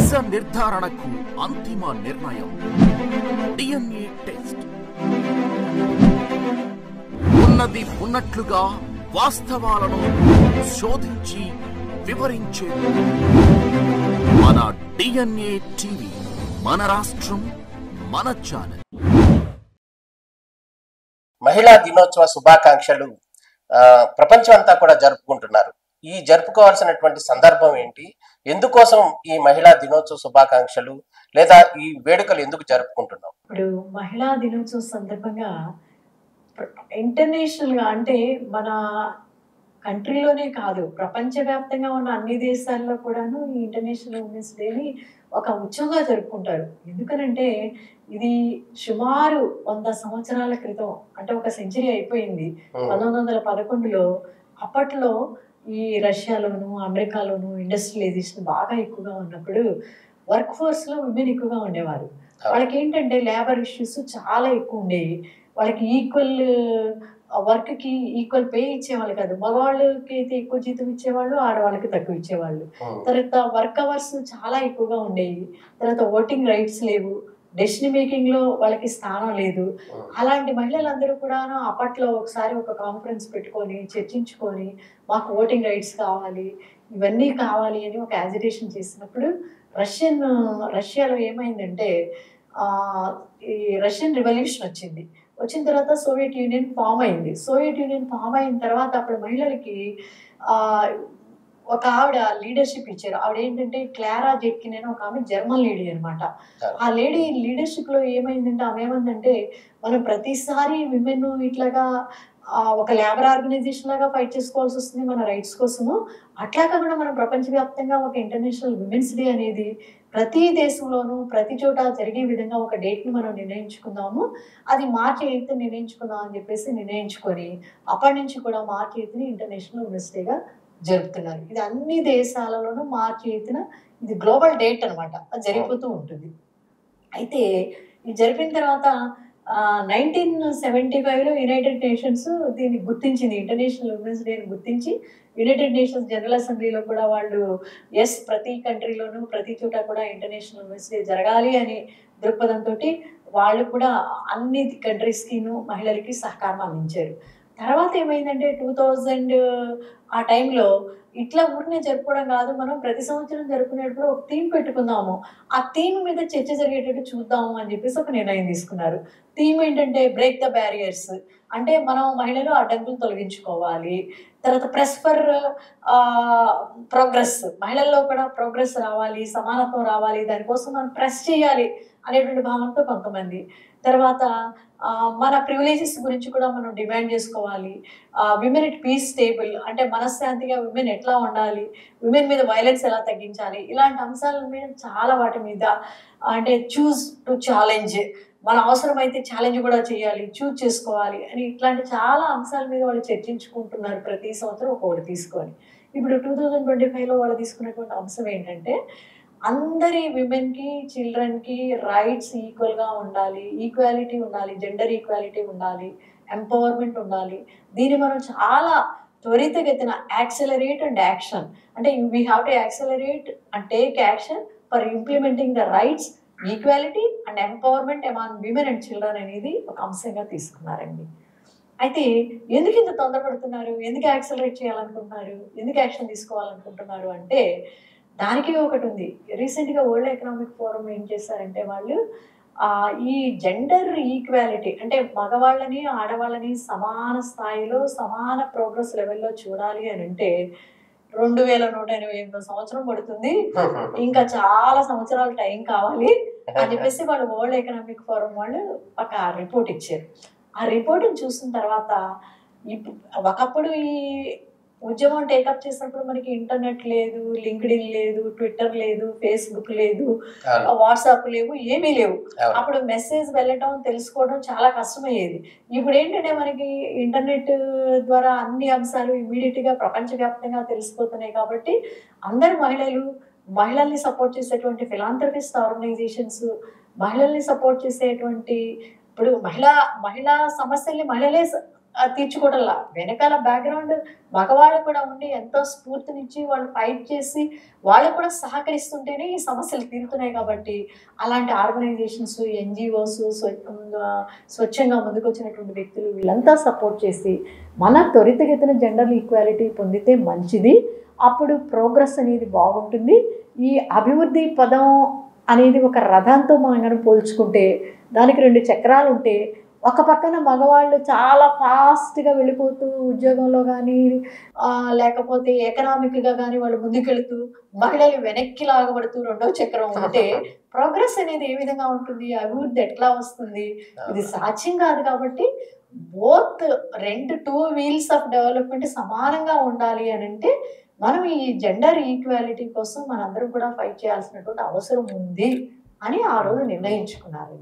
నిజ నిర్ధారణకు అంతిమ నిర్ణయం డిఎన్ఏ టెస్ట్. ఉన్నది ఉన్నట్లుగా వాస్తవాలను శోధించి వివరించే మన డిఎన్ఏ టీవీ, మన రాష్ట్రం, మన ఛానల్. మహిళా దినోత్సవ శుభాకాంక్షలు ప్రపంచం అంతా కూడా జరుపుకుంటున్నారు. ఈ జరుపుకోవాల్సినటువంటి సందర్భం ఏంటి, ఎందుకోసం ఈ మహిళా దినోత్సవ శుభాకాంక్షలు లేదా ఈ వేడుకలు ఎందుకు జరుపుకుంటున్నాం? ఇప్పుడు మహిళా దినోత్సవం సందర్భంగా ఇంటర్నేషనల్ గా, అంటే మన కంట్రీలోనే కాదు, ప్రపంచవ్యాప్తంగా ఉన్న అన్ని దేశాల్లో కూడాను ఈ ఇంటర్నేషనల్ ఉమెన్స్ డేని ఒక ఉత్సవంగా జరుపుకుంటారు. ఎందుకనంటే ఇది సుమారు 100 సంవత్సరాల క్రితం, అంటే ఒక సెంచరీ అయిపోయింది. 1911లో అప్పట్లో ఈ రష్యాలోను అమెరికాలోను ఇండస్ట్రియలైజేషన్ బాగా ఎక్కువగా ఉన్నప్పుడు వర్క్ ఫోర్స్ లో విమెన్ ఎక్కువగా ఉండేవారు. వాళ్ళకి ఏంటంటే లేబర్ ఇష్యూస్ చాలా ఎక్కువ ఉండేవి. వాళ్ళకి ఈక్వల్ వర్క్ కి ఈక్వల్ పే ఇచ్చేవాళ్ళు కాదు. మగవాళ్ళకి అయితే ఎక్కువ జీతం ఇచ్చేవాళ్ళు, ఆడవాళ్ళకి తక్కువ ఇచ్చేవాళ్ళు. తర్వాత వర్క్ అవర్స్ చాలా ఎక్కువగా ఉండేవి. తర్వాత ఓటింగ్ రైట్స్ లేవు, డెసిషన్ మేకింగ్ లో వాళ్ళకి స్థానం లేదు. అలాంటి మహిళలందరూ కూడా అప్పట్లో ఒకసారి ఒక కాన్ఫరెన్స్ పెట్టుకొని చర్చించుకొని మాకు ఓటింగ్ రైట్స్ కావాలి, ఇవన్నీ కావాలి అని ఒక యాజిటేషన్ చేసినప్పుడు రష్యాలో ఏమైందంటే ఈ రష్యన్ రివల్యూషన్ వచ్చిన తర్వాత సోవియట్ యూనియన్ ఫామ్ అయింది. సోవియట్ యూనియన్ ఫామ్ అయిన తర్వాత అప్పుడు మహిళలకి ఒక ఆవిడ లీడర్షిప్ ఇచ్చారు. ఆవిడ ఏంటంటే క్లారా జెట్కిన్ అని ఒక ఆమె జర్మన్ లేడీ అనమాట. ఆ లేడీ లీడర్షిప్ లో ఏమైందంటే ఆమె ఏమందంటే, మనం ప్రతిసారి విమెన్ ఇట్లాగా ఒక లేబర్ ఆర్గనైజేషన్ లాగా ఫైట్ చేసుకోవాల్సి వస్తుంది మన రైట్స్ కోసము. అట్లా కాకుండా మనం ప్రపంచవ్యాప్తంగా ఒక ఇంటర్నేషనల్ విమెన్స్ డే అనేది ప్రతి దేశంలోనూ ప్రతి చోట జరిగే విధంగా ఒక డేట్ ని మనం నిర్ణయించుకుందాము. అది మార్చి 8 నిర్ణయించుకుందాం అని చెప్పేసి నిర్ణయించుకొని అప్పటి నుంచి కూడా మార్చి 8 ఇంటర్నేషనల్ విమెన్స్ డేగా జరుపుతున్నారు. ఇది అన్ని దేశాలలోనూ మార్చి 8 ఇది గ్లోబల్ డేట్ అనమాట. అది జరిగిపోతూ ఉంటుంది. అయితే ఇది జరిపిన తర్వాత 1975లో యునైటెడ్ నేషన్స్ దీన్ని గుర్తించింది. ఇంటర్నేషనల్ ఉమెన్స్ డేని గుర్తించి యునైటెడ్ నేషన్స్ జనరల్ అసెంబ్లీలో కూడా వాళ్ళు ప్రతి కంట్రీలోనూ ప్రతి చోట కూడా ఇంటర్నేషనల్ ఉమెన్స్ డే జరగాలి అని దృక్పథంతో వాళ్ళు కూడా అన్ని కంట్రీస్కిను మహిళలకి సహకారం అందించారు. తర్వాత ఏమైందంటే 2000 ఆ టైంలో ఇట్లా ఊరినే జరుపుకోవడం కాదు, మనం ప్రతి సంవత్సరం జరుపుకునేటప్పుడు ఒక థీమ్ పెట్టుకుందాము, ఆ థీమ్ మీద చర్చ జరిగేటట్టు చూద్దాము అని చెప్పేసి ఒక నిర్ణయం తీసుకున్నారు. థీమ్ ఏంటంటే బ్రేక్ ద బ్యారియర్స్, అంటే మనం మహిళలు అడ్డంకులు తొలగించుకోవాలి. తర్వాత ప్రెస్ ఫర్ ప్రోగ్రెస్, మహిళల్లో కూడా ప్రోగ్రెస్ రావాలి, సమానత్వం రావాలి, దానికోసం మనం ప్రెస్ చేయాలి అనేటువంటి భావనతో కొంతమంది. తర్వాత మన ప్రివిలేజెస్ గురించి కూడా మనం డిమాండ్ చేసుకోవాలి. విమెన్ ఎట్ పీస్ టేబుల్, అంటే మనశ్శాంతిగా విమెన్ ఎట్లా ఉండాలి, విమెన్ మీద వైలెన్స్ ఎలా తగ్గించాలి, ఇలాంటి అంశాల మీద చాలా వాటి మీద, అంటే చూస్ టు ఛాలెంజ్, మన అవసరమైతే ఛాలెంజ్ కూడా చేయాలి, చూస్ చేసుకోవాలి అని ఇట్లాంటి చాలా అంశాల మీద వాళ్ళు చర్చించుకుంటున్నారు ప్రతి సంవత్సరం ఒక్కొక్కటి తీసుకొని. ఇప్పుడు 2025లో వాళ్ళు తీసుకున్నటువంటి అంశం ఏంటంటే, అందరి విమెన్కి చిల్డ్రన్కి రైట్స్ ఈక్వల్గా ఉండాలి, ఈక్వాలిటీ ఉండాలి, జెండర్ ఈక్వాలిటీ ఉండాలి, ఎంపవర్మెంట్ ఉండాలి. దీన్ని మనం చాలా త్వరితగతిన యాక్సెలరేట్ అండ్ యాక్షన్, అంటే we have to accelerate and take action for implementing the rights, equality and empowerment among women and children అనేది ఒక అంశంగా తీసుకున్నారండి. అయితే ఎందుకు ఇంత తొందరపడుతున్నారు, ఎందుకు యాక్సెలరేట్ చేయాలనుకుంటున్నారు, ఎందుకు యాక్షన్ తీసుకోవాలనుకుంటున్నారు అంటే దానికి ఒకటి ఉంది. రీసెంట్గా వరల్డ్ ఎకనామిక్ ఫోరం ఏం చేశారంటే వాళ్ళు ఈ జెండర్ ఈక్వాలిటీ, అంటే మగవాళ్ళని ఆడవాళ్ళని సమాన స్థాయిలో సమాన ప్రోగ్రెస్ లెవెల్లో చూడాలి అని అంటే 2188 సంవత్సరం పడుతుంది, ఇంకా చాలా సంవత్సరాలు టైం కావాలి అని చెప్పేసి వాళ్ళు వరల్డ్ ఎకనామిక్ ఫోరం వాళ్ళు ఒక రిపోర్ట్ ఇచ్చారు. ఆ రిపోర్ట్ని చూసిన తర్వాత ఒకప్పుడు ఈ ఉద్యమం టేకప్ చేసినప్పుడు మనకి ఇంటర్నెట్ లేదు, లింక్డ్ఇన్ లేదు, ట్విట్టర్ లేదు, ఫేస్బుక్ లేదు, వాట్సాప్ లేవు, ఏమీ లేవు. అప్పుడు మెసేజ్ వెళ్ళటం తెలుసుకోవడం చాలా కష్టమయ్యేది. ఇప్పుడు ఏంటంటే మనకి ఇంటర్నెట్ ద్వారా అన్ని అంశాలు ఇమీడియట్ గా ప్రపంచవ్యాప్తంగా తెలిసిపోతున్నాయి. కాబట్టి అందరు మహిళల్ని సపోర్ట్ చేసేటువంటి ఫిలాంథ్రపిస్ట్ ఆర్గనైజేషన్స్, మహిళల్ని సపోర్ట్ చేసేటువంటి, ఇప్పుడు మహిళా సమస్యల్ని మహిళలే తీర్చుకోవడంలా, వెనకాల బ్యాక్గ్రౌండ్ మగవాళ్ళు కూడా ఉండి ఎంతో స్ఫూర్తినిచ్చి వాళ్ళు ఫైట్ చేసి వాళ్ళు కూడా సహకరిస్తుంటేనే ఈ సమస్యలు తీరుతున్నాయి. కాబట్టి అలాంటి ఆర్గనైజేషన్స్, ఎన్జిఓస్, స్వచ్ఛంగా ముందుకొచ్చినటువంటి వ్యక్తులు వీళ్ళంతా సపోర్ట్ చేసి మన త్వరితగతిన జెండర్ ఈక్వాలిటీ పొందితే మంచిది. అప్పుడు ప్రోగ్రెస్ అనేది బాగుంటుంది. ఈ అభివృద్ధి పదం అనేది ఒక రథంతో మనం కనుక పోల్చుకుంటే దానికి 2 చక్రాలు ఉంటే ఒక పక్కన మగవాళ్ళు చాలా ఫాస్ట్గా వెళ్ళిపోతూ ఉద్యోగంలో కానీ లేకపోతే ఎకనామిక్గా కానీ వాళ్ళు ముందుకెళ్తూ మహిళలు వెనక్కి లాగబడుతూ రెండో చక్రం ఉంటే ప్రోగ్రెస్ అనేది ఏ విధంగా ఉంటుంది, అభివృద్ధి ఎట్లా వస్తుంది? ఇది సాధ్యం కాదు. కాబట్టి బోత్ 2 వీల్స్ ఆఫ్ డెవలప్మెంట్ సమానంగా ఉండాలి అని అంటే మనం ఈ జెండర్ ఈక్వాలిటీ కోసం మనందరం కూడా ఫైట్ చేయాల్సినటువంటి అవసరం ఉంది అని ఆ రోజు నిర్ణయించుకున్నారు.